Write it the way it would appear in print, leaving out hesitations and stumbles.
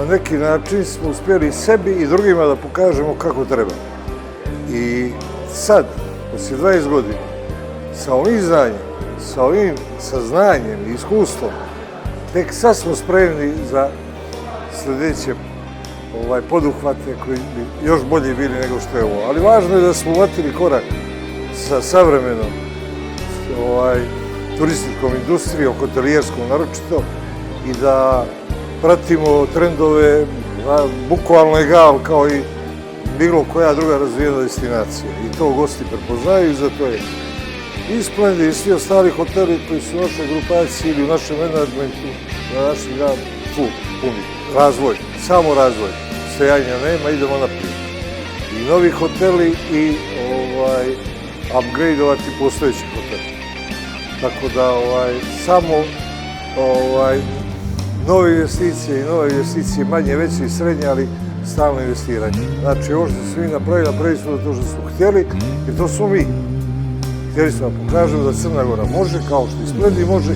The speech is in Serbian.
neki način smo uspjeli sebi i drugima da pokažemo kako treba. I sad, poslije 20 godina, sa ovim znanjem, sa ovim saznanjem i iskustvom, tek sad smo spremni za sljedeće poduhvate koji bi još bolje bili nego što je ovo. Ali važno je da smo uvatili korak sa savremenom turističkom industrijom, hotelijerskom naročito, i da pratimo trendove bukvalno egal kao i bilo koja druga razvijena destinacija. I to gosti prepoznaju i zato je i Splendid i svi ostali hoteli koji su u našoj grupaciji ili u našem menadžmentu na naših dan puni. Razvoj, samo razvoj. Stajanja nema, idemo naprijed. I novi hoteli i upgradeovati postojeći hoteli. Tako da samo nove investicije, manje, veće i srednje, ali stalno investiranje. Znači, ovo što su mi napravili smo to što su htjeli, jer to smo mi. Htjeli smo da pokažemo da Crna Gora može, kao što i Splendid može,